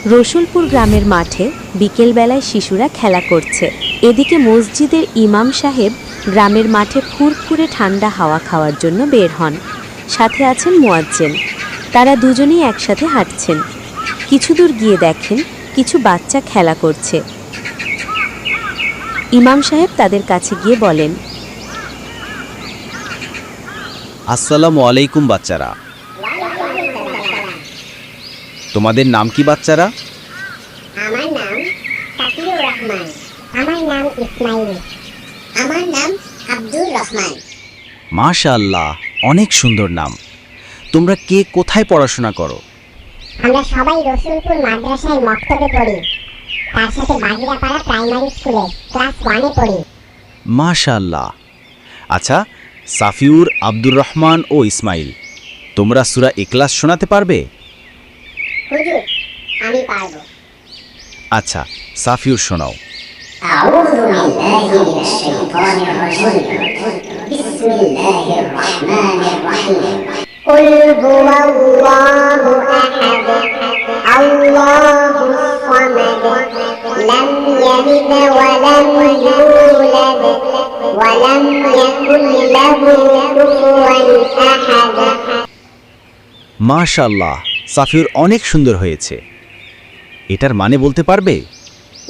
রসুলপুর গ্রামের মাঠে বিকেলবেলায় শিশুরা খেলা করছে। এদিকে মসজিদের ইমাম সাহেব গ্রামের মাঠে ফুরফুরে ঠান্ডা হাওয়া খাওয়ার জন্য বের হন। সাথে আছেন মুয়াজ্জিন। তারা দুজনেই একসাথে হাঁটছেন। কিছু দূর গিয়ে দেখেন কিছু বাচ্চা খেলা করছে। ইমাম সাহেব তাদের কাছে গিয়ে বলেন, আসসালামু আলাইকুম বাচ্চারা। তোমাদের নাম কি বাচ্চারা? আমার নাম সাফিউর রহমান। আমার নাম ইসমাইল। আমার নাম আব্দুর রহমান। মাশাআল্লাহ, অনেক সুন্দর নাম। তোমরা কে কোথায় পড়াশোনা করো? আমরা সবাই রসুলপুর মাদ্রাসায় মক্তবে পড়ি, তার সাথে বাগিরাপাড়া প্রাইমারি স্কুলে ক্লাস 1-এ পড়ি। মাশাআল্লাহ। আচ্ছা, সাফিউর, আব্দুর রহমান ও ইসমাইল, তোমরা সূরা ইখলাস শোনাতে পারবে? হুজুর, আমি পারবো। আচ্ছা, সাফিউর শোনাও। أعوذ بالله من الشيطان الرجيم. بسم الله الرحمن الرحيم. قل هو الله أحد الله الصمد لم يلد ولم يولد ولم يكن له كفوا أحد. মাশাআল্লাহ, সাফিউর অনেক সুন্দর হয়েছে। এটার মানে বলতে পারবে?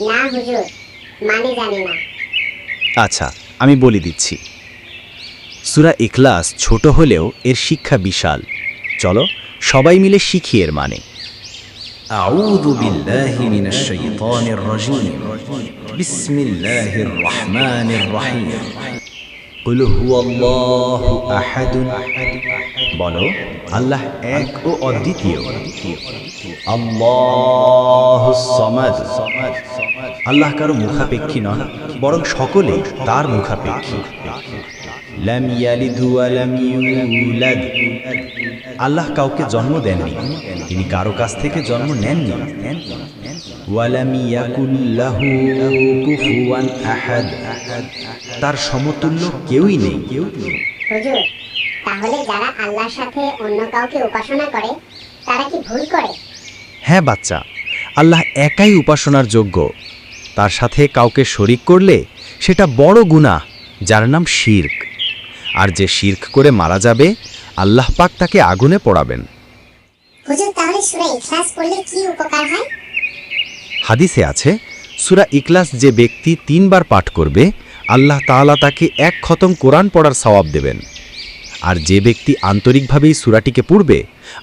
না হুজুর, মানে জানি না। আচ্ছা, আমি বলে দিচ্ছি। সূরা ইখলাস ছোট হলেও এর শিক্ষা বিশাল। চলো সবাই মিলে শিখি এর মানে। أعوذ بالله من الشيطان الرجيم. بسم الله الرحمن الرحيم. قل هو الله أحد. বলো, আল্লাহ এক ও অদ্বিতীয়। আল্লাহুস সামাদ. আল্লাহ কারো মুখাপেক্ষী নন, বরং সকলেই তার মুখাপেক্ষী। লাম ইয়ালিদ ওয়া লাম ইউলাদ. আল্লাহ কাউকে জন্ম দেননি, তিনি কারো কাছ থেকে জন্ম নেননি। ওয়া লাম ইয়াকুল লাহু কুফুয়ান আহাদ. তার সমতুল্য কেউই নেই। হুজুর, তাহলে যারা আল্লাহর সাথে অন্য কাউকে উপাসনা করে তারা কি ভুল করে? হ্যাঁ বাচ্চা, আল্লাহ একাই উপাসনার যোগ্য। তার সাথে কাউকে শরিক করলে সেটা বড় গুনাহ, যার নাম শিরক। আর যে শিরক করে মারা যাবে, আল্লাহ পাক তাকে আগুনে পোড়াবেন। হুজুর, তাহলে সূরা ইখলাস পড়লে কি উপকার হয়? হাদিসে আছে, সূরা ইখলাস যে ব্যক্তি 3 বার পাঠ করবে, আল্লাহ তাআলা তাকে 1 খতম কোরআন পড়ার সওয়াব দেবেন। আর যে ব্যক্তি আন্তরিকভাবেই সূরাটিকে পড়বে,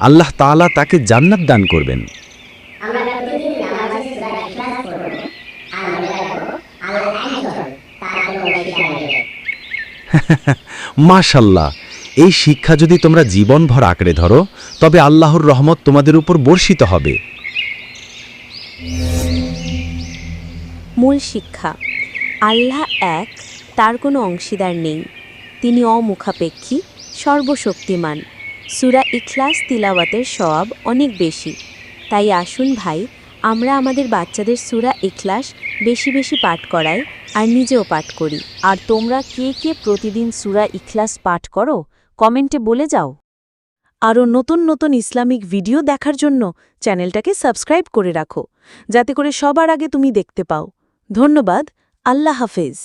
আল্লাহ তাআলা তাকে জান্নাত দান করবেন। আমরা প্রতিদিন নামাজে সূরা ইখলাস পড়ব আর মনে রাখব আল্লাহ একজন, তার কোনো অংশীদার নেই। মাশাআল্লাহ, এই শিক্ষা যদি তোমরা জীবনভর আঁকড়ে ধরো, তবে আল্লাহর রহমত তোমাদের উপর বর্ষিত হবে। মূল শিক্ষা: আল্লাহ এক, তার কোনো অংশীদার নেই। তিনি অমুখাপেক্ষী, সর্বশক্তিমান। সূরা ইখলাস তিলাওয়াতের সওয়াব অনেক বেশি। তাই আসুন ভাই, আমরা আমাদের বাচ্চাদের সূরা ইখলাস বেশি বেশি পাঠ করাই আর নিজেও পাঠ করি। আর তোমরা কে কে প্রতিদিন সূরা ইখলাস পাঠ করো, কমেন্টে বলে যাও। আরও নতুন নতুন ইসলামিক ভিডিও দেখার জন্য চ্যানেলটাকে সাবস্ক্রাইব করে রাখো, যাতে করে সবার আগে তুমি দেখতে পাও। ধন্যবাদ। আল্লাহ হাফেজ।